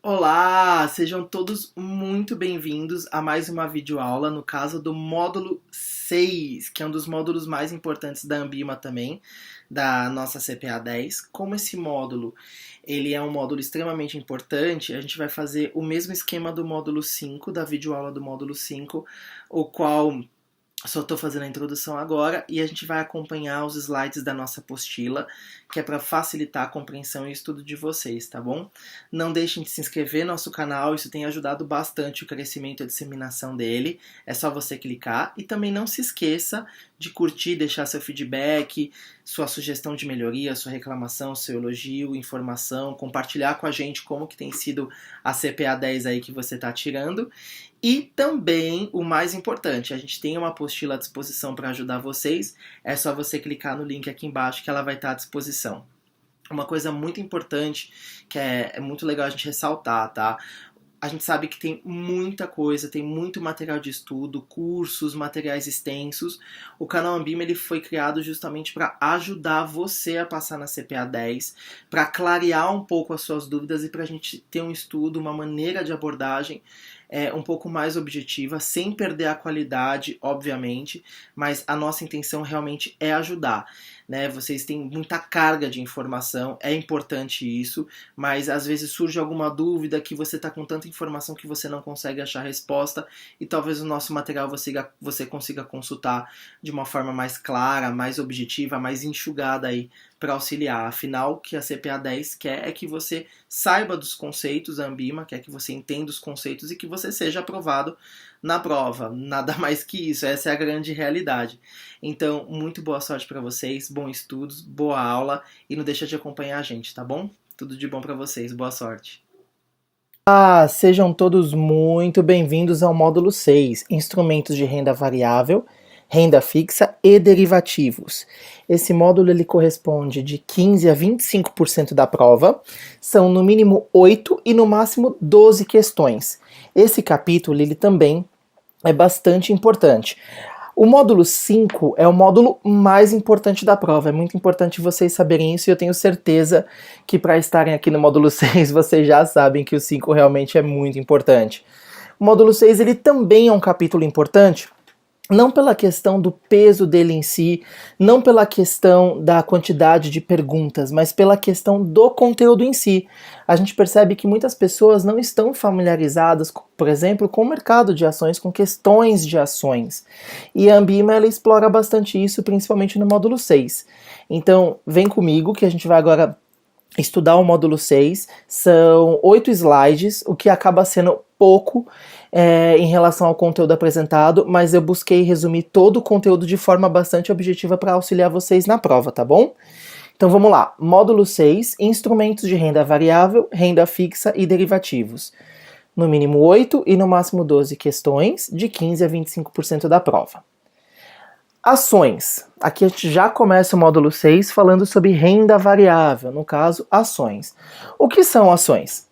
Olá, sejam todos muito bem-vindos a mais uma videoaula, no caso do módulo 6, que é um dos módulos mais importantes da Ambima também, da nossa CPA 10. Como esse módulo ele é um módulo extremamente importante, a gente vai fazer o mesmo esquema do módulo 5, da videoaula do módulo 5, o qual só estou fazendo a introdução agora e a gente vai acompanhar os slides da nossa apostila, que é para facilitar a compreensão e estudo de vocês, tá bom? Não deixem de se inscrever no nosso canal, isso tem ajudado bastante o crescimento e a disseminação dele. É só você clicar e também não se esqueça de curtir, deixar seu feedback, sua sugestão de melhoria, sua reclamação, seu elogio, informação, compartilhar com a gente como que tem sido a CPA 10 aí que você está tirando. E também, o mais importante, a gente tem uma apostila à disposição para ajudar vocês, é só você clicar no link aqui embaixo que ela vai estar à disposição. Uma coisa muito importante, que é muito legal a gente ressaltar, tá? A gente sabe que tem muita coisa, tem muito material de estudo, cursos, materiais extensos. O canal Ambima ele foi criado justamente para ajudar você a passar na CPA 10, para clarear um pouco as suas dúvidas e para a gente ter um estudo, uma maneira de abordagem um pouco mais objetiva, sem perder a qualidade, obviamente, mas a nossa intenção realmente é ajudar. Né? Vocês têm muita carga de informação, é importante isso, mas às vezes surge alguma dúvida que você está com tanta informação que você não consegue achar resposta e talvez o nosso material você consiga consultar de uma forma mais clara, mais objetiva, mais enxugada aí para auxiliar. Afinal, o que a CPA 10 quer é que você saiba dos conceitos da Ambima, quer que você entenda os conceitos e que você seja aprovado na prova. Nada mais que isso, essa é a grande realidade. Então, muito boa sorte para vocês, bons estudos, boa aula e não deixa de acompanhar a gente, tá bom? Tudo de bom para vocês, boa sorte. Sejam todos muito bem-vindos ao módulo 6, Instrumentos de Renda Variável, Renda Fixa e Derivativos. Esse módulo ele corresponde de 15% a 25% da prova, são no mínimo 8 e no máximo 12 questões. Esse capítulo ele também é bastante importante. O módulo 5 é o módulo mais importante da prova, é muito importante vocês saberem isso e eu tenho certeza que para estarem aqui no módulo 6 vocês já sabem que o 5 realmente é muito importante. O módulo 6 ele também é um capítulo importante, não pela questão do peso dele em si, não pela questão da quantidade de perguntas, mas pela questão do conteúdo em si. A gente percebe que muitas pessoas não estão familiarizadas, por exemplo, com o mercado de ações, com questões de ações. E a Ambima ela explora bastante isso, principalmente no módulo 6. Então, vem comigo que a gente vai agora estudar o módulo 6. São 8 slides, o que acaba sendo pouco em relação ao conteúdo apresentado, mas eu busquei resumir todo o conteúdo de forma bastante objetiva para auxiliar vocês na prova, tá bom? Então vamos lá, módulo 6, instrumentos de renda variável, renda fixa e derivativos. No mínimo 8 e no máximo 12 questões, de 15% a 25% da prova. Ações. Aqui a gente já começa o módulo 6 falando sobre renda variável, no caso, ações. O que são ações?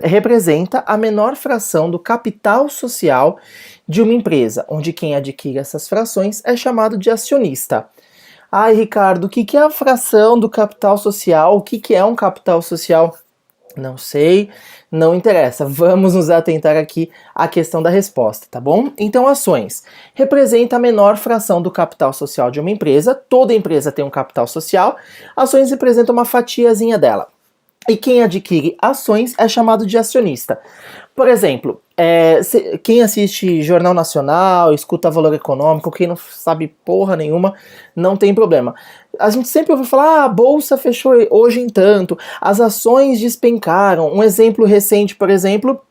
Representa a menor fração do capital social de uma empresa, onde quem adquire essas frações é chamado de acionista. Ai, Ricardo, o que é a fração do capital social? O que é um capital social? Não sei, não interessa. Vamos nos atentar aqui à questão da resposta, tá bom? Então, ações. Representa a menor fração do capital social de uma empresa. Toda empresa tem um capital social. Ações representam uma fatiazinha dela. E quem adquire ações é chamado de acionista. Por exemplo, quem assiste Jornal Nacional, escuta Valor Econômico, quem não sabe porra nenhuma, não tem problema. A gente sempre ouve falar, a bolsa fechou hoje em tanto, as ações despencaram. Um exemplo recente, por exemplo,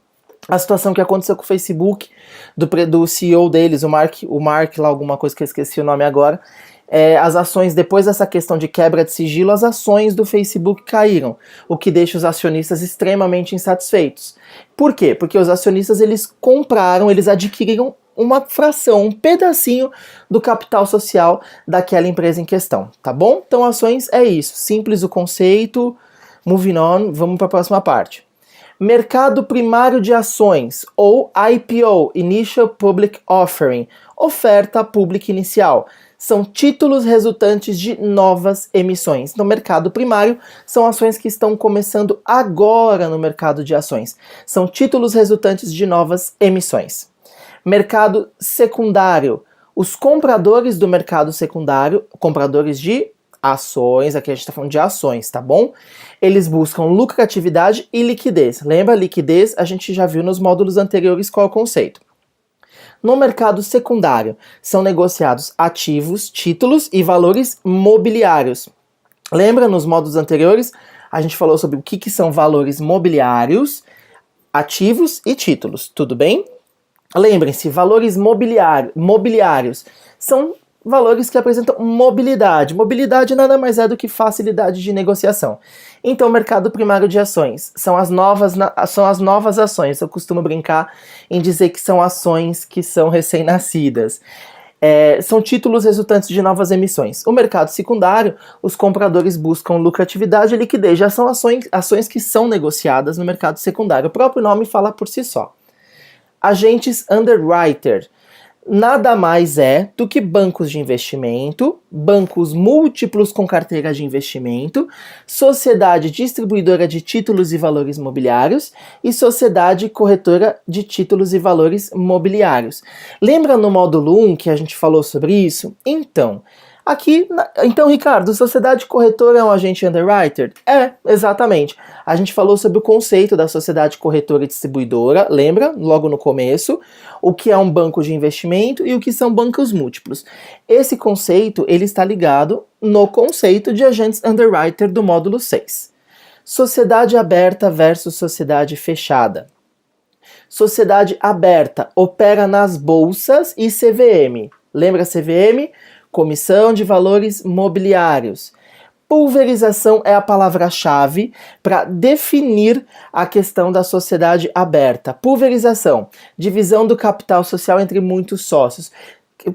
a situação que aconteceu com o Facebook, do CEO deles, o Mark lá, alguma coisa que eu esqueci o nome agora. As ações, depois dessa questão de quebra de sigilo, as ações do Facebook caíram, o que deixa os acionistas extremamente insatisfeitos. Por quê? Porque os acionistas, eles adquiriram uma fração, um pedacinho do capital social daquela empresa em questão, tá bom? Então ações é isso, simples o conceito, moving on, vamos para a próxima parte. Mercado primário de ações, ou IPO, Initial Public Offering, oferta pública inicial. são títulos resultantes de novas emissões. No mercado primário, são ações que estão começando agora no mercado de ações. São títulos resultantes de novas emissões. Mercado secundário. Os compradores do mercado secundário, compradores de ações, aqui a gente está falando de ações, tá bom? Eles buscam lucratividade e liquidez. Lembra, liquidez a gente já viu nos módulos anteriores qual é o conceito. No mercado secundário, são negociados ativos, títulos e valores mobiliários. Lembra, nos módulos anteriores, a gente falou sobre o que são valores mobiliários, ativos e títulos, tudo bem? Lembrem-se, valores mobiliários são valores que apresentam mobilidade. Mobilidade nada mais é do que facilidade de negociação. Então, o mercado primário de ações são as novas ações. Eu costumo brincar em dizer que são ações que são recém-nascidas. São títulos resultantes de novas emissões. O mercado secundário, os compradores buscam lucratividade e liquidez. Já são ações que são negociadas no mercado secundário. O próprio nome fala por si só. Agentes underwriter. Nada mais é do que bancos de investimento, bancos múltiplos com carteira de investimento, sociedade distribuidora de títulos e valores mobiliários e sociedade corretora de títulos e valores mobiliários. Lembra no módulo 1 que a gente falou sobre isso? Então, Ricardo, sociedade corretora é um agente underwriter? Exatamente. A gente falou sobre o conceito da sociedade corretora e distribuidora, lembra? Logo no começo, o que é um banco de investimento e o que são bancos múltiplos. Esse conceito, ele está ligado no conceito de agentes underwriter do módulo 6. Sociedade aberta versus sociedade fechada. Sociedade aberta opera nas bolsas e CVM. Lembra CVM? Comissão de Valores Mobiliários. Pulverização é a palavra-chave para definir a questão da sociedade aberta. Pulverização, divisão do capital social entre muitos sócios.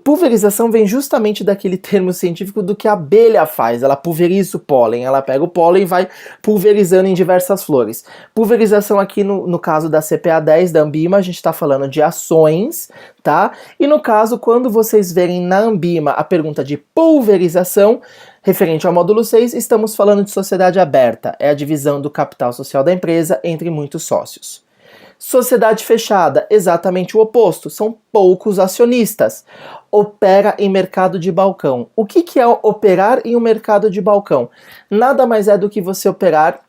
Pulverização vem justamente daquele termo científico do que a abelha faz. Ela pulveriza o pólen, ela pega o pólen e vai pulverizando em diversas flores. Pulverização aqui no caso da CPA 10 da Ambima, a gente está falando de ações, tá? E no caso, quando vocês verem na Ambima a pergunta de pulverização, referente ao módulo 6, estamos falando de sociedade aberta. É a divisão do capital social da empresa entre muitos sócios. Sociedade fechada, exatamente o oposto, são poucos acionistas. Opera em mercado de balcão. O que é operar em um mercado de balcão? Nada mais é do que você operar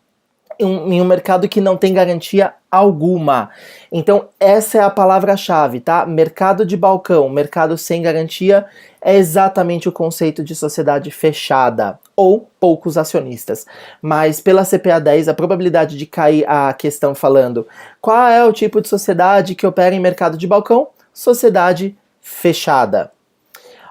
em um mercado que não tem garantia alguma. Então, essa é a palavra-chave, tá? Mercado de balcão, mercado sem garantia, é exatamente o conceito de sociedade fechada, ou poucos acionistas. Mas pela CPA 10, a probabilidade de cair a questão falando qual é o tipo de sociedade que opera em mercado de balcão? Sociedade fechada.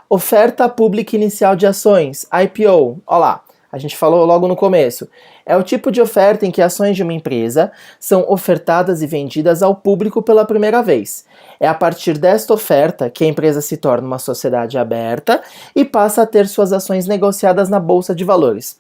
Oferta pública inicial de ações, IPO, olha lá. A gente falou logo no começo. É o tipo de oferta em que ações de uma empresa são ofertadas e vendidas ao público pela primeira vez. É a partir desta oferta que a empresa se torna uma sociedade aberta e passa a ter suas ações negociadas na Bolsa de Valores.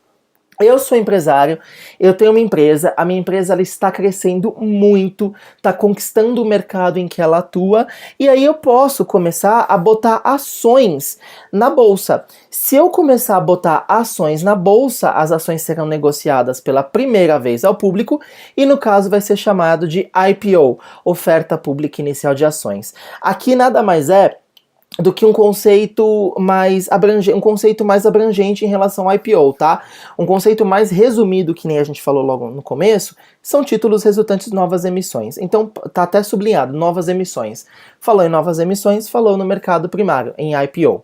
Eu sou empresário, eu tenho uma empresa, a minha empresa ela está crescendo muito, está conquistando o mercado em que ela atua, e aí eu posso começar a botar ações na bolsa. Se eu começar a botar ações na bolsa, as ações serão negociadas pela primeira vez ao público, e no caso vai ser chamado de IPO, Oferta Pública Inicial de Ações. Aqui nada mais é do que um conceito mais abrangente em relação ao IPO, tá? Um conceito mais resumido, que nem a gente falou logo no começo, são títulos resultantes de novas emissões. Então, tá até sublinhado, novas emissões. Falou em novas emissões, falou no mercado primário, em IPO.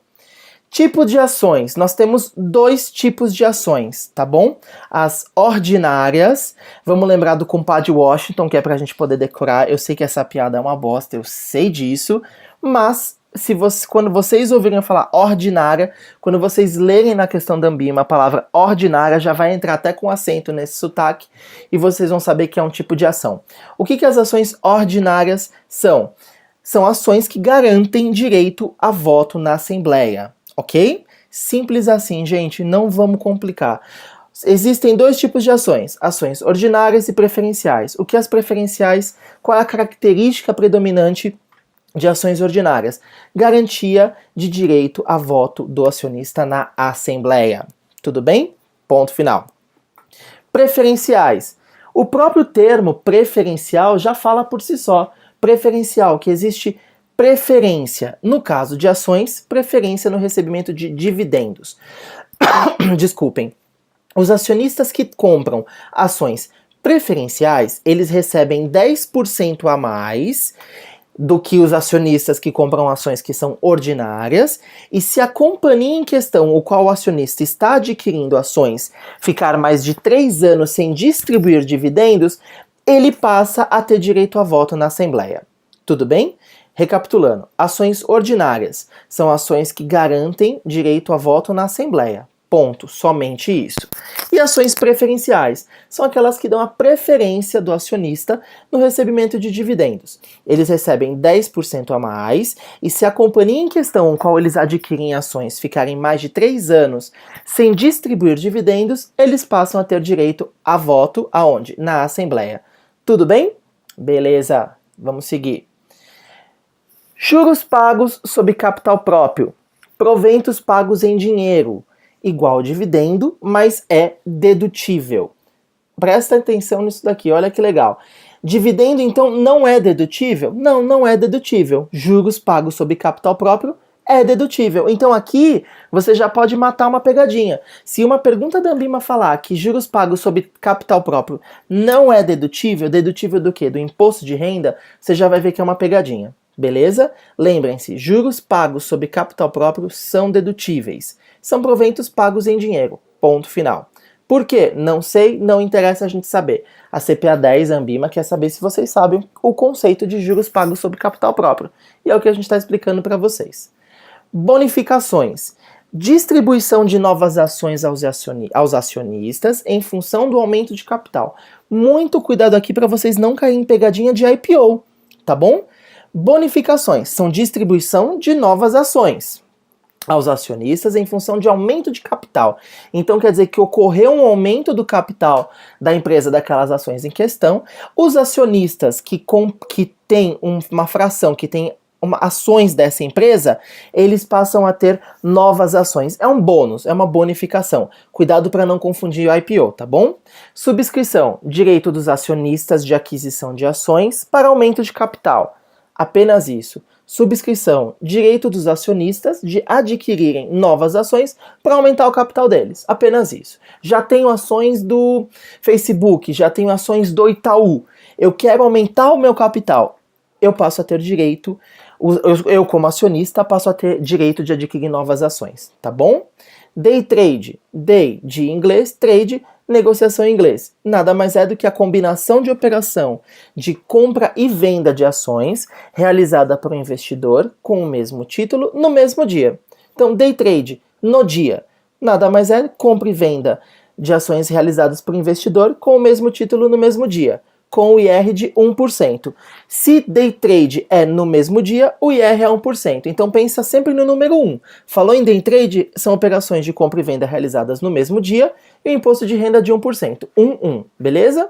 Tipo de ações, nós temos dois tipos de ações, tá bom? As ordinárias, vamos lembrar do compadre Washington, que é pra gente poder decorar. Eu sei que essa piada é uma bosta, eu sei disso, mas quando vocês ouvirem falar ordinária, quando vocês lerem na questão da Ambima a palavra ordinária, já vai entrar até com acento nesse sotaque e vocês vão saber que é um tipo de ação. O que as ações ordinárias são? São ações que garantem direito a voto na Assembleia, ok? Simples assim, gente, não vamos complicar. Existem dois tipos de ações ordinárias e preferenciais. O que as preferenciais, qual é a característica predominante de ações ordinárias. Garantia de direito a voto do acionista na Assembleia. Tudo bem? Ponto final. Preferenciais. O próprio termo preferencial já fala por si só. Preferencial, que existe preferência, no caso de ações, preferência no recebimento de dividendos. Desculpem. Os acionistas que compram ações preferenciais, eles recebem 10% a mais do que os acionistas que compram ações que são ordinárias, e se a companhia em questão, o qual o acionista está adquirindo ações, ficar mais de 3 anos sem distribuir dividendos, ele passa a ter direito a voto na Assembleia. Tudo bem? Recapitulando, ações ordinárias são ações que garantem direito a voto na Assembleia. Ponto, somente isso. E ações preferenciais são aquelas que dão a preferência do acionista no recebimento de dividendos. Eles recebem 10% a mais, e se a companhia em questão, com qual eles adquirem ações, ficarem mais de 3 anos sem distribuir dividendos, eles passam a ter direito a voto aonde? Na Assembleia. Tudo bem? Beleza, vamos seguir. Juros pagos sob capital próprio. Proventos pagos em dinheiro. Igual dividendo, mas é dedutível. Presta atenção nisso daqui, olha que legal. Dividendo, então, não é dedutível? Não, não é dedutível. Juros pagos sob capital próprio é dedutível. Então aqui você já pode matar uma pegadinha. Se uma pergunta da Ambima falar que juros pagos sob capital próprio não é dedutível, dedutível do quê? Do imposto de renda, você já vai ver que é uma pegadinha. Beleza? Lembrem-se, juros pagos sob capital próprio são dedutíveis. São proventos pagos em dinheiro. Ponto final. Por quê? Não sei, não interessa a gente saber. A CPA 10, a Ambima, quer saber se vocês sabem o conceito de juros pagos sob capital próprio. E é o que a gente está explicando para vocês. Bonificações. Distribuição de novas ações aos acionistas em função do aumento de capital. Muito cuidado aqui para vocês não caírem em pegadinha de IPO, tá bom? Bonificações são distribuição de novas ações aos acionistas em função de aumento de capital. Então quer dizer que ocorreu um aumento do capital da empresa daquelas ações em questão. Os acionistas que têm uma fração, que tem ações dessa empresa, eles passam a ter novas ações. É um bônus, é uma bonificação. Cuidado para não confundir o IPO, tá bom? Subscrição, direito dos acionistas de aquisição de ações para aumento de capital. Apenas isso. Subscrição, direito dos acionistas de adquirirem novas ações para aumentar o capital deles. Apenas isso. Já tenho ações do Facebook, já tenho ações do Itaú. Eu quero aumentar o meu capital. Eu passo a ter direito, eu como acionista passo a ter direito de adquirir novas ações, tá bom? Day trade, day de inglês, trade, negociação em inglês. Nada mais é do que a combinação de operação de compra e venda de ações realizada por um investidor com o mesmo título no mesmo dia. Então, day trade, no dia. Nada mais é compra e venda de ações realizadas por um investidor com o mesmo título no mesmo dia, com o IR de 1%. Se day trade é no mesmo dia, o IR é 1%. Então pensa sempre no número 1. Falou em day trade, são operações de compra e venda realizadas no mesmo dia e o imposto de renda de 1%. 1, beleza?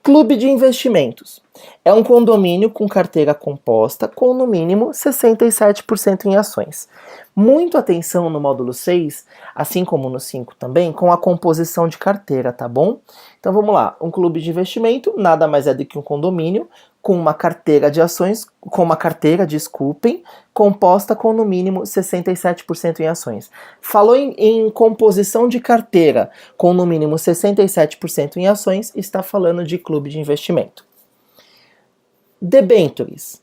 Clube de investimentos. É um condomínio com carteira composta com no mínimo 67% em ações. Muito atenção no módulo 6, assim como no 5 também, com a composição de carteira, tá bom? Então vamos lá, um clube de investimento nada mais é do que um condomínio com uma carteira de ações, composta com no mínimo 67% em ações. Falou em composição de carteira com no mínimo 67% em ações, está falando de clube de investimento. Debentures.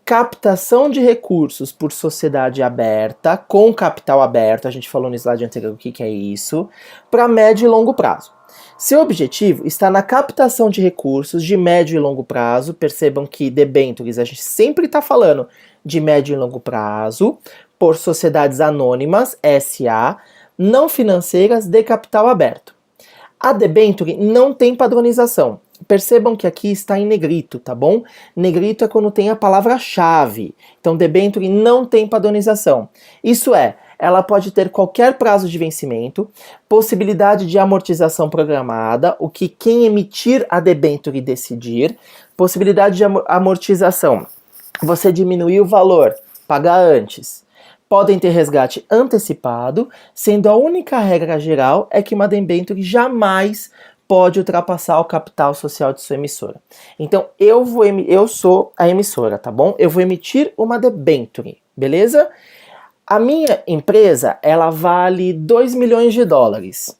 Captação de recursos por sociedade aberta, com capital aberto, a gente falou no slide anterior o que é isso, para médio e longo prazo. Seu objetivo está na captação de recursos de médio e longo prazo. Percebam que debentures, a gente sempre está falando de médio e longo prazo, por sociedades anônimas, SA, não financeiras de capital aberto. A debenture não tem padronização. Percebam que aqui está em negrito, tá bom? Negrito é quando tem a palavra-chave. Então, debenture não tem padronização. Isso é, ela pode ter qualquer prazo de vencimento, possibilidade de amortização programada, o que quem emitir a debenture decidir, possibilidade de amortização você diminuir o valor, pagar antes. Podem ter resgate antecipado, sendo a única regra geral é que uma debenture jamais pode ultrapassar o capital social de sua emissora. Então, eu sou a emissora, tá bom? Eu vou emitir uma debenture, beleza? A minha empresa, ela vale 2 milhões de dólares.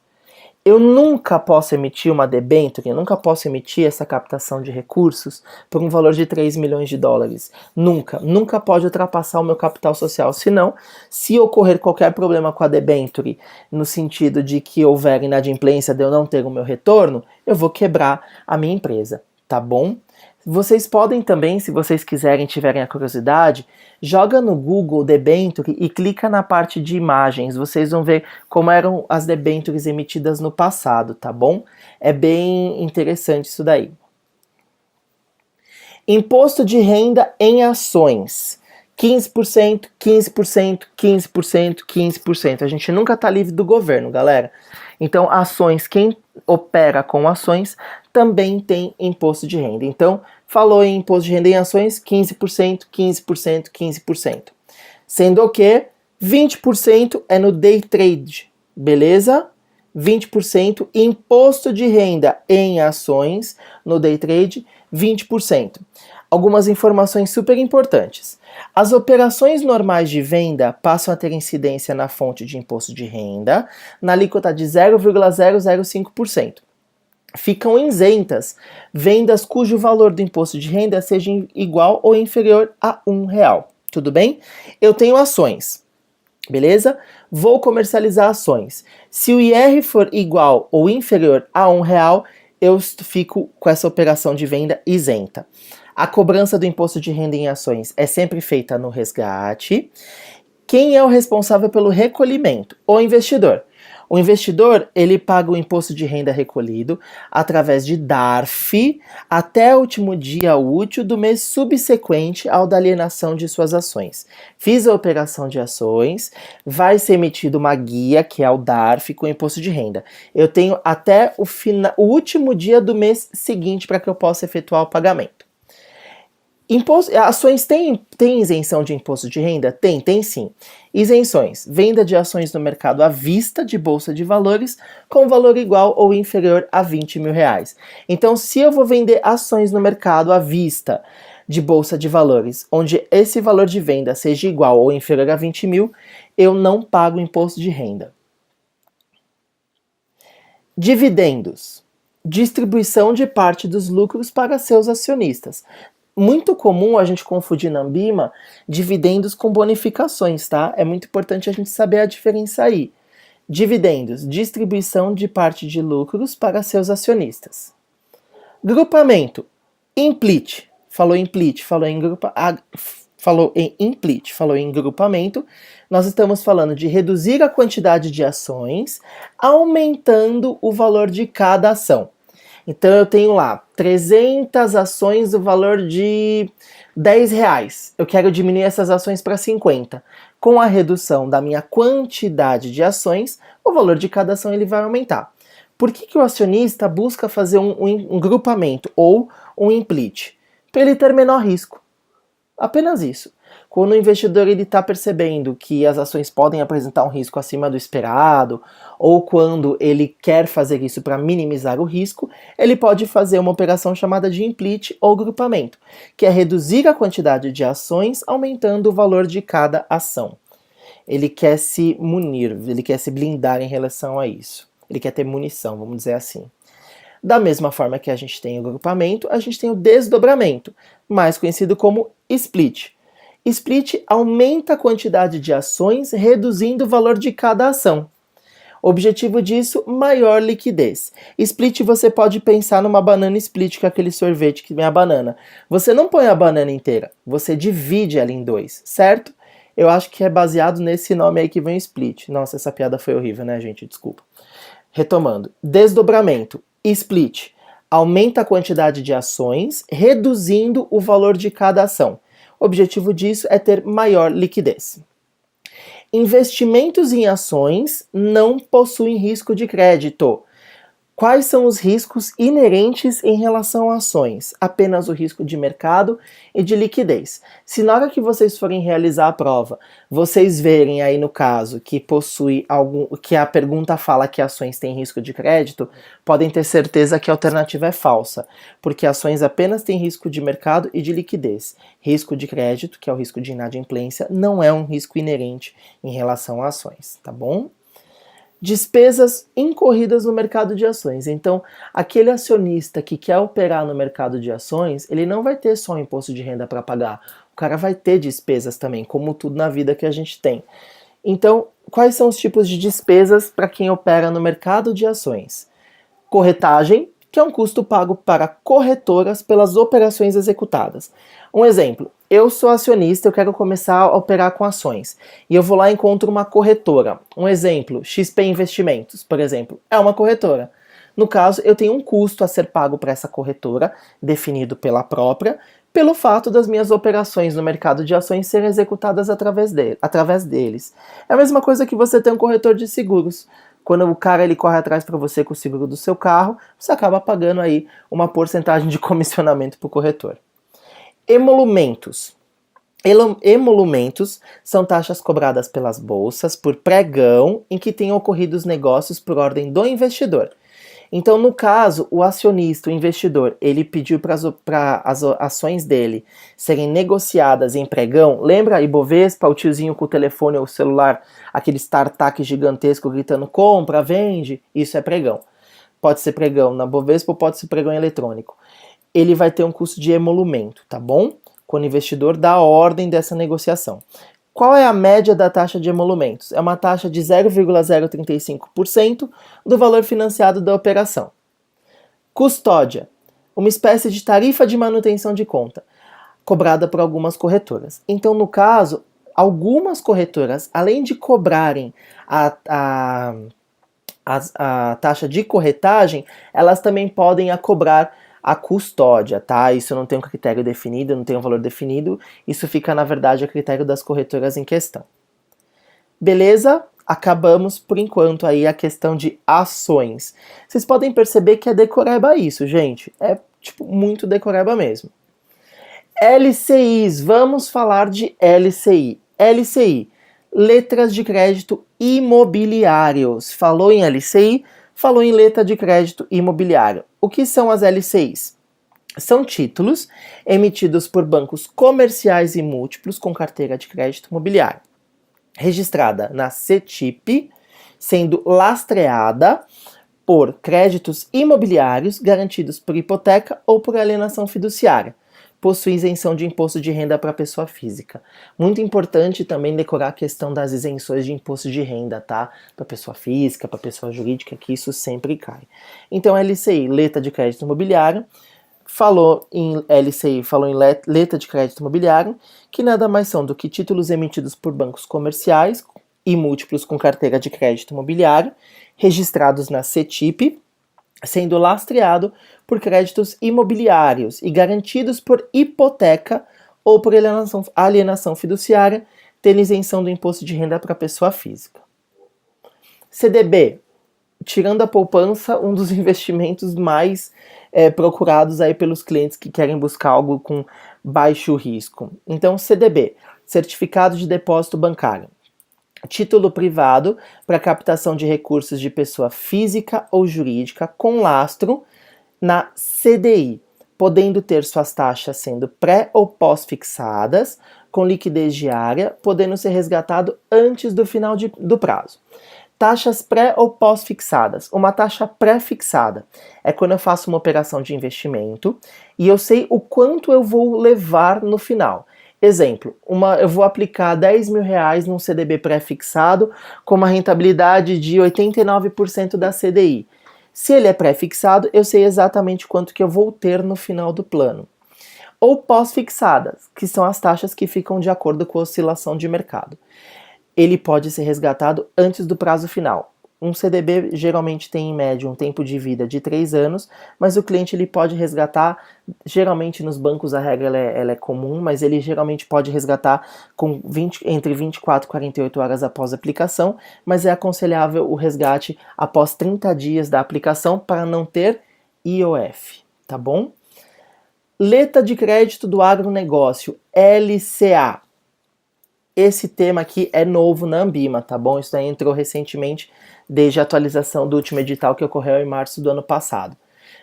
Eu nunca posso emitir uma debenture, eu nunca posso emitir essa captação de recursos por um valor de 3 milhões de dólares. Nunca pode ultrapassar o meu capital social. Senão, se ocorrer qualquer problema com a debenture, no sentido de que houver inadimplência de eu não ter o meu retorno, eu vou quebrar a minha empresa, tá bom? Vocês podem também, se vocês quiserem, tiverem a curiosidade, joga no Google debenture e clica na parte de imagens. Vocês vão ver como eram as debentures emitidas no passado, tá bom? É bem interessante isso daí. Imposto de renda em ações. 15%, 15%, 15%, 15%. A gente nunca tá livre do governo, galera. Então, ações, quem opera com ações também tem imposto de renda. Então, falou em imposto de renda em ações, 15%, 15%, 15%. Sendo que 20% é no day trade, beleza? 20% imposto de renda em ações no day trade, 20%. Algumas informações super importantes. As operações normais de venda passam a ter incidência na fonte de imposto de renda, na alíquota de 0,005%. Ficam isentas vendas cujo valor do imposto de renda seja igual ou inferior a R$1. Tudo bem? Eu tenho ações, beleza? Vou comercializar ações. Se o IR for igual ou inferior a R$1, eu fico com essa operação de venda isenta. A cobrança do imposto de renda em ações é sempre feita no resgate. Quem é o responsável pelo recolhimento? O investidor. O investidor, ele paga o imposto de renda recolhido através de DARF até o último dia útil do mês subsequente ao da alienação de suas ações. Fiz a operação de ações, vai ser emitido uma guia, que é o DARF, com imposto de renda. Eu tenho até o último dia do mês seguinte para que eu possa efetuar o pagamento. Ações têm isenção de imposto de renda? Tem sim. Isenções: venda de ações no mercado à vista de bolsa de valores com valor igual ou inferior a R$20 mil. Então, se eu vou vender ações no mercado à vista de bolsa de valores, onde esse valor de venda seja igual ou inferior a 20 mil, eu não pago imposto de renda. Dividendos: distribuição de parte dos lucros para seus acionistas. Muito comum a gente confundir na Ambima dividendos com bonificações, tá? É muito importante a gente saber a diferença aí. Dividendos, distribuição de parte de lucros para seus acionistas. Grupamento, implit. Falou em implit, falou em implit, falou em grupamento. Nós estamos falando de reduzir a quantidade de ações, aumentando o valor de cada ação. Então eu tenho lá 300 ações do valor de R$10. Eu quero diminuir essas ações para 50. Com a redução da minha quantidade de ações, o valor de cada ação ele vai aumentar. Por que o acionista busca fazer um grupamento ou um implit? Para ele ter menor risco. Apenas isso. Quando o investidor está percebendo que as ações podem apresentar um risco acima do esperado, ou quando ele quer fazer isso para minimizar o risco, ele pode fazer uma operação chamada de implit ou grupamento, que é reduzir a quantidade de ações aumentando o valor de cada ação. Ele quer se munir, ele quer se blindar em relação a isso. Ele quer ter munição, vamos dizer assim. Da mesma forma que a gente tem o grupamento, a gente tem o desdobramento, mais conhecido como split. Split aumenta a quantidade de ações, reduzindo o valor de cada ação. Objetivo disso, maior liquidez. Split você pode pensar numa banana split, que é aquele sorvete que vem a banana. Você não põe a banana inteira, você divide ela em dois, certo? Eu acho que é baseado nesse nome aí que vem o split. Nossa, essa piada foi horrível, né, gente? Desculpa. Retomando. Desdobramento. Split aumenta a quantidade de ações, reduzindo o valor de cada ação. O objetivo disso é ter maior liquidez. Investimentos em ações não possuem risco de crédito. Quais são os riscos inerentes em relação a ações? Apenas o risco de mercado e de liquidez. Se na hora que vocês forem realizar a prova, vocês verem aí no caso que possui que a pergunta fala que ações têm risco de crédito, podem ter certeza que a alternativa é falsa, porque ações apenas têm risco de mercado e de liquidez. Risco de crédito, que é o risco de inadimplência, não é um risco inerente em relação a ações, tá bom? Despesas incorridas no mercado de ações. Então, aquele acionista que quer operar no mercado de ações, ele não vai ter só o imposto de renda para pagar. O cara vai ter despesas também, como tudo na vida que a gente tem. Então, quais são os tipos de despesas para quem opera no mercado de ações? Corretagem, que é um custo pago para corretoras pelas operações executadas. Um exemplo, eu sou acionista, eu quero começar a operar com ações, e eu vou lá e encontro uma corretora. Um exemplo, XP Investimentos, por exemplo, é uma corretora. No caso, eu tenho um custo a ser pago para essa corretora, definido pela própria, pelo fato das minhas operações no mercado de ações serem executadas através deles. É a mesma coisa que você tem um corretor de seguros. Quando o cara ele corre atrás para você com o seguro do seu carro, você acaba pagando aí uma porcentagem de comissionamento para o corretor. Emolumentos. Emolumentos são taxas cobradas pelas bolsas por pregão em que tenham ocorrido os negócios por ordem do investidor. Então, no caso, o acionista, o investidor, ele pediu para as ações dele serem negociadas em pregão. Lembra Ibovespa, o tiozinho com o telefone ou o celular, aquele startup gigantesco gritando compra, vende? Isso é pregão. Pode ser pregão na Bovespa ou pode ser pregão eletrônico. Ele vai ter um custo de emolumento, tá bom? Quando o investidor dá a ordem dessa negociação. Qual é a média da taxa de emolumentos? É uma taxa de 0,035% do valor financiado da operação. Custódia, uma espécie de tarifa de manutenção de conta, cobrada por algumas corretoras. Então, no caso, algumas corretoras, além de cobrarem a taxa de corretagem, elas também podem cobrar a custódia, tá? Isso não tem um critério definido, não tem um valor definido, isso fica, na verdade, a critério das corretoras em questão. Beleza? Acabamos, por enquanto, aí a questão de ações. Vocês podem perceber que é decoreba isso, gente. É, tipo, muito decoreba mesmo. LCIs, vamos falar de LCI. LCI, letras de crédito imobiliários. Falou em LCI, falou em letra de crédito imobiliário. O que são as LCIs? São títulos emitidos por bancos comerciais e múltiplos com carteira de crédito imobiliário, registrada na CETIP, sendo lastreada por créditos imobiliários garantidos por hipoteca ou por alienação fiduciária. Possui isenção de imposto de renda para pessoa física. Muito importante também decorar a questão das isenções de imposto de renda, tá? Para pessoa física, para pessoa jurídica, que isso sempre cai. Então, LCI, letra de crédito imobiliário, falou em LCI, falou em letra de crédito imobiliário, que nada mais são do que títulos emitidos por bancos comerciais e múltiplos com carteira de crédito imobiliário, registrados na CETIP, sendo lastreado por créditos imobiliários e garantidos por hipoteca ou por alienação fiduciária, tendo isenção do imposto de renda para pessoa física. CDB, tirando a poupança, um dos investimentos mais procurados aí pelos clientes que querem buscar algo com baixo risco. Então, CDB, Certificado de Depósito Bancário. Título privado para captação de recursos de pessoa física ou jurídica com lastro na CDI, podendo ter suas taxas sendo pré ou pós-fixadas, com liquidez diária, podendo ser resgatado antes do final do prazo. Taxas pré ou pós-fixadas. Uma taxa pré-fixada é quando eu faço uma operação de investimento e eu sei o quanto eu vou levar no final. Exemplo, eu vou aplicar 10 mil reais num CDB pré-fixado com uma rentabilidade de 89% da CDI. Se ele é pré-fixado, eu sei exatamente quanto que eu vou ter no final do plano. Ou pós-fixadas, que são as taxas que ficam de acordo com a oscilação de mercado. Ele pode ser resgatado antes do prazo final. Um CDB geralmente tem em média um tempo de vida de 3 anos, mas o cliente ele pode resgatar, geralmente nos bancos a regra ela é comum, mas ele geralmente pode resgatar entre 24 e 48 horas após a aplicação, mas é aconselhável o resgate após 30 dias da aplicação para não ter IOF, tá bom? Letra de crédito do agronegócio, LCA. Esse tema aqui é novo na Ambima, tá bom? Isso aí entrou recentemente, desde a atualização do último edital que ocorreu em março do ano passado.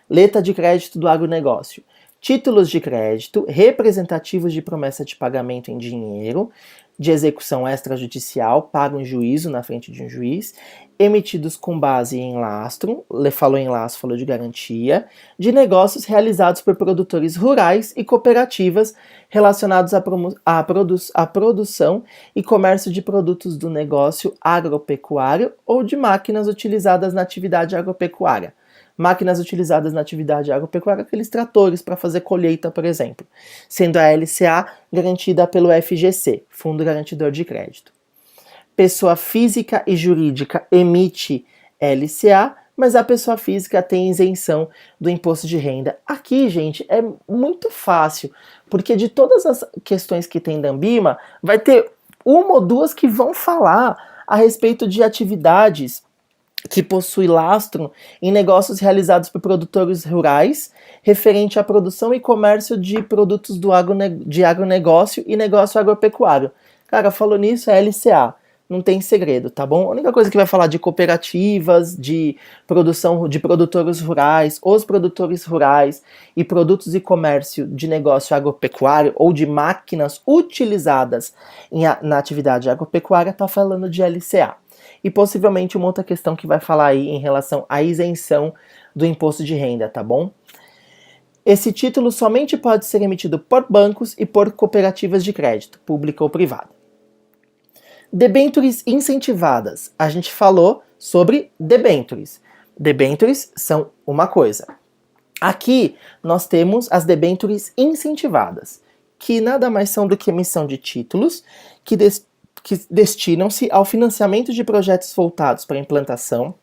Letra de crédito do agronegócio. Títulos de crédito representativos de promessa de pagamento em dinheiro, de execução extrajudicial para um juízo, na frente de um juiz, emitidos com base em lastro, falou em lastro, falou de garantia, de negócios realizados por produtores rurais e cooperativas relacionados à produção e comércio de produtos do negócio agropecuário ou de máquinas utilizadas na atividade agropecuária. Máquinas utilizadas na atividade agropecuária, aqueles tratores para fazer colheita, por exemplo, sendo a LCA garantida pelo FGC, Fundo Garantidor de Crédito. Pessoa física e jurídica emite LCA, mas a pessoa física tem isenção do imposto de renda. Aqui, gente, é muito fácil, porque de todas as questões que tem da Ambima, vai ter uma ou duas que vão falar a respeito de atividades que possui lastro em negócios realizados por produtores rurais, referente à produção e comércio de produtos de agronegócio e negócio agropecuário. Cara, falou nisso, é LCA. Não tem segredo, tá bom? A única coisa que vai falar de cooperativas, de produção de produtores rurais, os produtores rurais e produtos e comércio de negócio agropecuário ou de máquinas utilizadas na atividade agropecuária, tá falando de LCA. E possivelmente uma outra questão que vai falar aí em relação à isenção do imposto de renda, tá bom? Esse título somente pode ser emitido por bancos e por cooperativas de crédito, pública ou privada. Debêntures incentivadas. A gente falou sobre debêntures. Debêntures são uma coisa. Aqui nós temos as debêntures incentivadas, que nada mais são do que emissão de títulos que destinam-se ao financiamento de projetos voltados para implantação,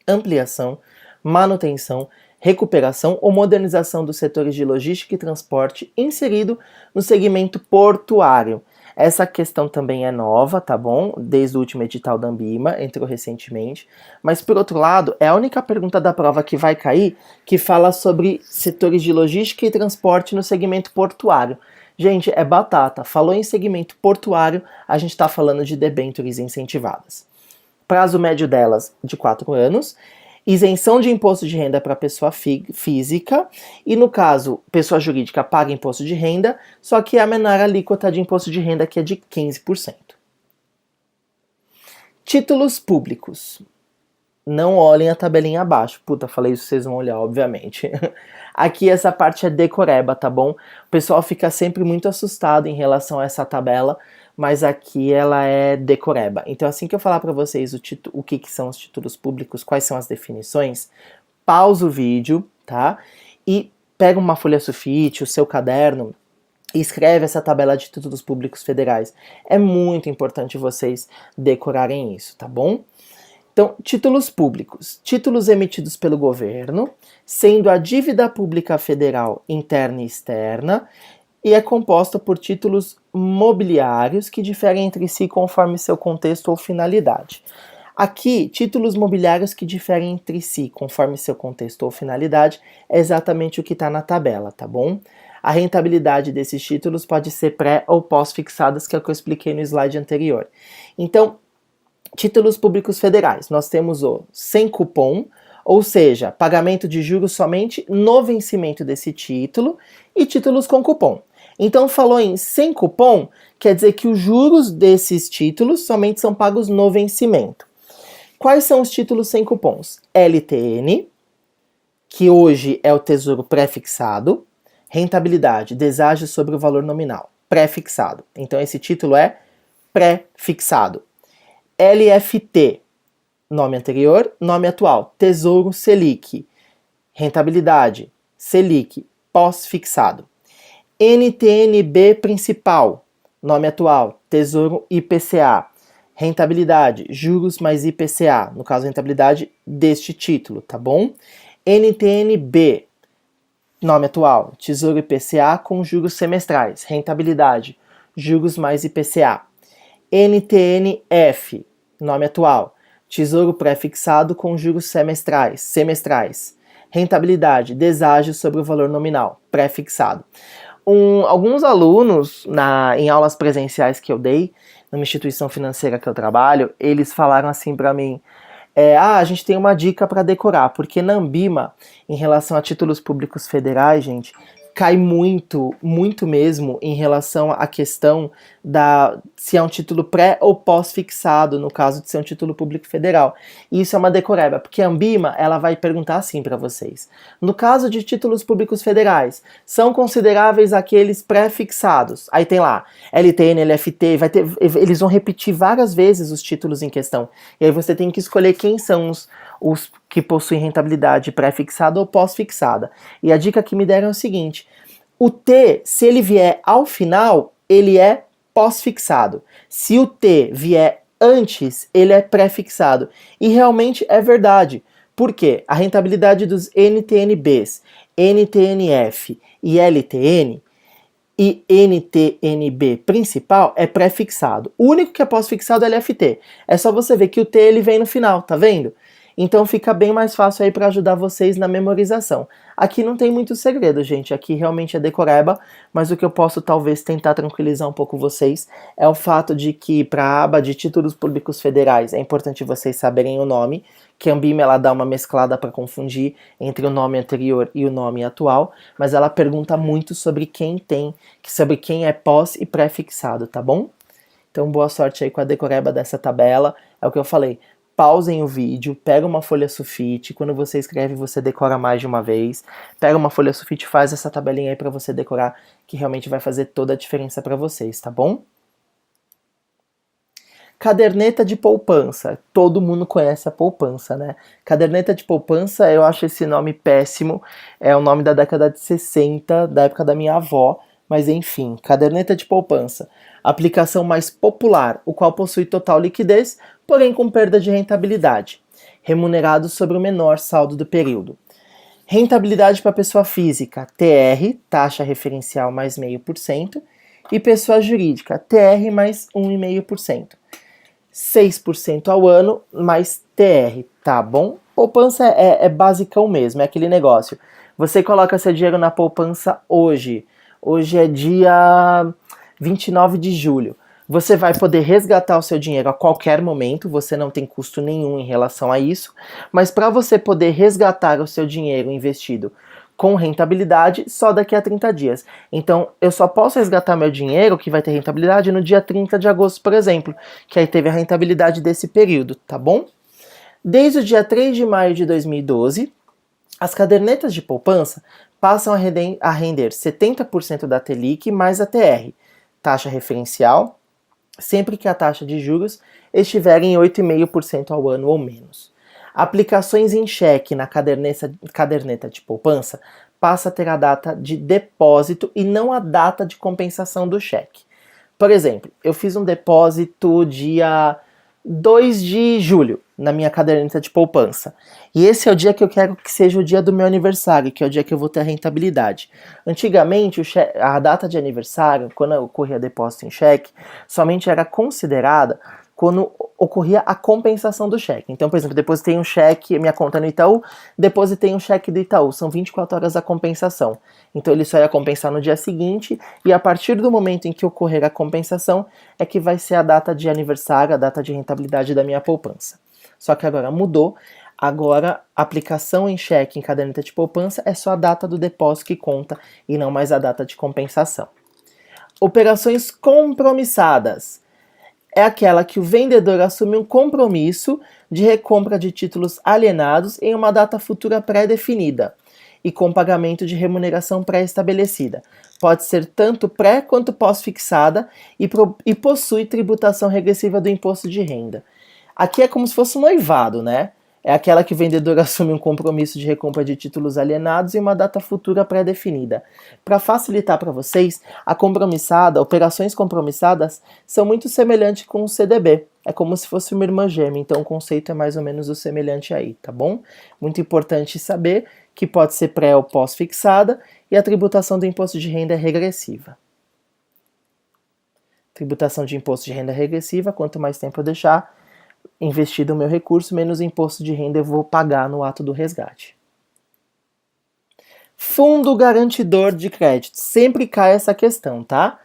ampliação, manutenção, recuperação ou modernização dos setores de logística e transporte inserido no segmento portuário. Essa questão também é nova, tá bom? Desde o último edital da Ambima, entrou recentemente. Mas, por outro lado, é a única pergunta da prova que vai cair que fala sobre setores de logística e transporte no segmento portuário. Gente, é batata. Falou em segmento portuário, a gente está falando de debêntures incentivadas. Prazo médio delas de 4 anos. Isenção de imposto de renda para pessoa física e, no caso, pessoa jurídica paga imposto de renda, só que a menor alíquota de imposto de renda que é de 15%. Títulos públicos. Não olhem a tabelinha abaixo. Puta, falei isso, vocês vão olhar, obviamente. Aqui essa parte é decoreba, tá bom? O pessoal fica sempre muito assustado em relação a essa tabela, mas aqui ela é decoreba. Então assim que eu falar para vocês o que são os títulos públicos, quais são as definições, pausa o vídeo, tá? E pega uma folha sulfite, o seu caderno, e escreve essa tabela de títulos públicos federais. É muito importante vocês decorarem isso, tá bom? Então, títulos públicos. Títulos emitidos pelo governo, sendo a dívida pública federal interna e externa, e é composta por títulos mobiliários que diferem entre si conforme seu contexto ou finalidade. Aqui, títulos mobiliários que diferem entre si conforme seu contexto ou finalidade é exatamente o que está na tabela, tá bom? A rentabilidade desses títulos pode ser pré ou pós-fixadas, que é o que eu expliquei no slide anterior. Então, títulos públicos federais, nós temos o sem cupom, ou seja, pagamento de juros somente no vencimento desse título, e títulos com cupom. Então, falou em sem cupom, quer dizer que os juros desses títulos somente são pagos no vencimento. Quais são os títulos sem cupons? LTN, que hoje é o Tesouro pré-fixado, rentabilidade, deságio sobre o valor nominal, pré-fixado. Então, esse título é pré-fixado. LFT, nome anterior, nome atual, Tesouro Selic, rentabilidade, Selic, pós-fixado. NTNB principal, nome atual, Tesouro IPCA, Rentabilidade, juros mais IPCA, no caso, rentabilidade deste título, tá bom? NTN-B, nome atual, Tesouro IPCA com juros semestrais, rentabilidade, juros mais IPCA. NTN-F, nome atual, Tesouro pré-fixado com juros semestrais. Rentabilidade, deságio sobre o valor nominal, pré-fixado. Alguns alunos, em aulas presenciais que eu dei, numa instituição financeira que eu trabalho, eles falaram assim para mim, a gente tem uma dica para decorar, porque na Ambima, em relação a títulos públicos federais, gente, cai muito, muito mesmo em relação à questão se é um título pré ou pós-fixado, no caso de ser um título público federal. E isso é uma decoreba, porque a Ambima, ela vai perguntar assim para vocês. No caso de títulos públicos federais, são consideráveis aqueles pré-fixados. Aí tem lá, LTN, LFT, eles vão repetir várias vezes os títulos em questão. E aí você tem que escolher quem são os que possuem rentabilidade pré-fixada ou pós-fixada. E a dica que me deram é o seguinte, o T, se ele vier ao final, ele é pós-fixado. Se o T vier antes, ele é pré-fixado. E realmente é verdade. Por quê? A rentabilidade dos NTNBs, NTNF e LTN e NTNB principal é pré-fixado. O único que é pós-fixado é LFT. É só você ver que o T ele vem no final, tá vendo? Então fica bem mais fácil aí para ajudar vocês na memorização. Aqui não tem muito segredo, gente. Aqui realmente é decoreba, mas o que eu posso talvez tentar tranquilizar um pouco vocês é o fato de que para a aba de títulos públicos federais é importante vocês saberem o nome, que a Ambima ela dá uma mesclada para confundir entre o nome anterior e o nome atual, mas ela pergunta muito sobre quem é pós e pré-fixado, tá bom? Então boa sorte aí com a decoreba dessa tabela. É o que eu falei. Pausem o vídeo, pega uma folha sulfite, quando você escreve você decora mais de uma vez, pega uma folha sulfite e faz essa tabelinha aí para você decorar, que realmente vai fazer toda a diferença para vocês, tá bom? Caderneta de poupança, todo mundo conhece a poupança, né? Caderneta de poupança, eu acho esse nome péssimo, é o nome da década de 60, da época da minha avó, mas enfim, caderneta de poupança, aplicação mais popular, o qual possui total liquidez, porém com perda de rentabilidade, remunerado sobre o menor saldo do período. Rentabilidade para pessoa física, TR, taxa referencial mais 0,5%, e pessoa jurídica, TR mais 1,5%. 6% ao ano mais TR, tá bom? Poupança é basicão mesmo, é aquele negócio. Você coloca seu dinheiro na poupança hoje. Hoje é dia 29 de julho. Você vai poder resgatar o seu dinheiro a qualquer momento, você não tem custo nenhum em relação a isso, mas para você poder resgatar o seu dinheiro investido com rentabilidade só daqui a 30 dias. Então, eu só posso resgatar meu dinheiro, que vai ter rentabilidade, no dia 30 de agosto, por exemplo, que aí teve a rentabilidade desse período, tá bom? Desde o dia 3 de maio de 2012, as cadernetas de poupança passam a render 70% da TELIC mais a TR, taxa referencial, sempre que a taxa de juros estiver em 8,5% ao ano ou menos. Aplicações em cheque na caderneta de poupança passa a ter a data de depósito e não a data de compensação do cheque. Por exemplo, eu fiz um depósito dia 2 de julho na minha caderneta de poupança. E esse é o dia que eu quero que seja o dia do meu aniversário, que é o dia que eu vou ter a rentabilidade. Antigamente, a data de aniversário, quando ocorria depósito em cheque, somente era considerada quando ocorria a compensação do cheque. Então, por exemplo, depositei um cheque, minha conta no Itaú, depositei um cheque do Itaú, são 24 horas a compensação. Então ele só ia compensar no dia seguinte, e a partir do momento em que ocorrer a compensação, é que vai ser a data de aniversário, a data de rentabilidade da minha poupança. Só que agora mudou, agora a aplicação em cheque em caderneta de poupança é só a data do depósito que conta, e não mais a data de compensação. Operações compromissadas. É aquela que o vendedor assume um compromisso de recompra de títulos alienados em uma data futura pré-definida e com pagamento de remuneração pré-estabelecida. Pode ser tanto pré quanto pós-fixada e possui tributação regressiva do imposto de renda. Aqui é como se fosse um noivado, né? É aquela que o vendedor assume um compromisso de recompra de títulos alienados em uma data futura pré-definida. Para facilitar para vocês, operações compromissadas são muito semelhantes com o CDB. É como se fosse uma irmã gêmea, então o conceito é mais ou menos o semelhante aí, tá bom? Muito importante saber que pode ser pré ou pós-fixada e a tributação do imposto de renda é regressiva. Tributação de imposto de renda regressiva, quanto mais tempo eu deixar investido o meu recurso, menos imposto de renda eu vou pagar no ato do resgate. Fundo garantidor de crédito. Sempre cai essa questão, tá?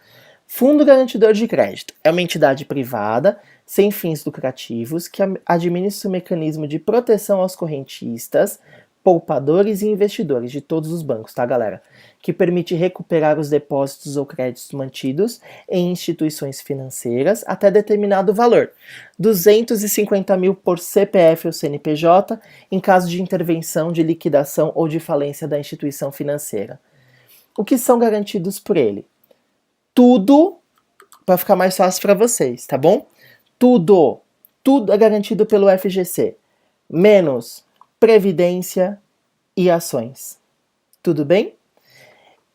Fundo garantidor de crédito é uma entidade privada, sem fins lucrativos, que administra o mecanismo de proteção aos correntistas, poupadores e investidores de todos os bancos, tá, galera? Que permite recuperar os depósitos ou créditos mantidos em instituições financeiras até determinado valor, 250 mil por CPF ou CNPJ, em caso de intervenção, de liquidação ou de falência da instituição financeira. O que são garantidos por ele? Tudo, para ficar mais fácil para vocês, tá bom? Tudo é garantido pelo FGC, menos previdência e ações. Tudo bem?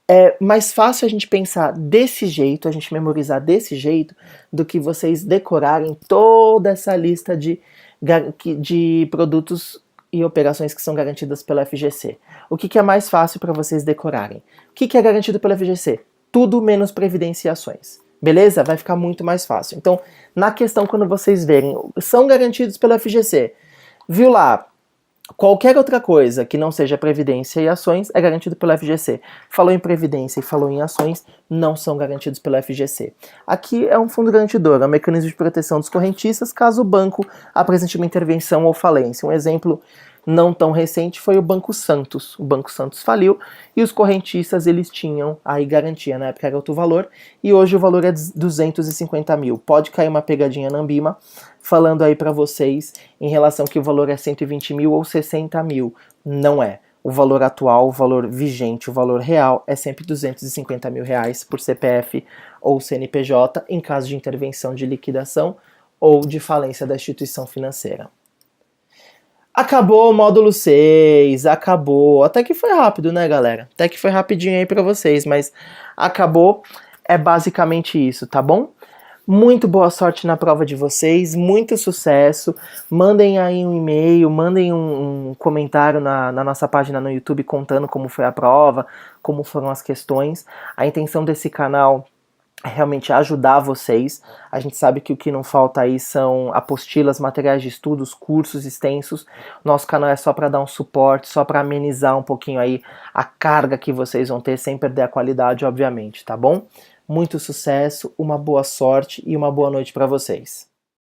É mais fácil a gente pensar desse jeito, a gente memorizar desse jeito, do que vocês decorarem toda essa lista de produtos e operações que são garantidas pelo FGC. O que é mais fácil para vocês decorarem? O que é garantido pelo FGC? Tudo menos previdência e ações. Beleza? Vai ficar muito mais fácil. Então, na questão, quando vocês verem, são garantidos pelo FGC, viu lá, qualquer outra coisa que não seja previdência e ações é garantido pelo FGC. Falou em previdência e falou em ações, não são garantidos pelo FGC. Aqui é um fundo garantidor, é um mecanismo de proteção dos correntistas caso o banco apresente uma intervenção ou falência. Um exemplo não tão recente foi o Banco Santos. O Banco Santos faliu e os correntistas eles tinham aí garantia, na época era outro valor, e hoje o valor é 250 mil. Pode cair uma pegadinha na Ambima, falando aí para vocês em relação que o valor é 120 mil ou 60 mil. Não é. O valor atual, o valor vigente, o valor real é sempre 250 mil reais por CPF ou CNPJ em caso de intervenção de liquidação ou de falência da instituição financeira. Acabou o módulo 6, acabou. Até que foi rápido, né, galera? Até que foi rapidinho aí pra vocês, mas acabou. É basicamente isso, tá bom? Muito boa sorte na prova de vocês, muito sucesso. Mandem aí um e-mail, mandem um comentário na nossa página no YouTube contando como foi a prova, como foram as questões. A intenção desse canal é realmente ajudar vocês. A gente sabe que o que não falta aí são apostilas, materiais de estudos, cursos extensos. Nosso canal é só para dar um suporte, só para amenizar um pouquinho aí a carga que vocês vão ter, sem perder a qualidade, obviamente, tá bom? Muito sucesso, uma boa sorte e uma boa noite para vocês.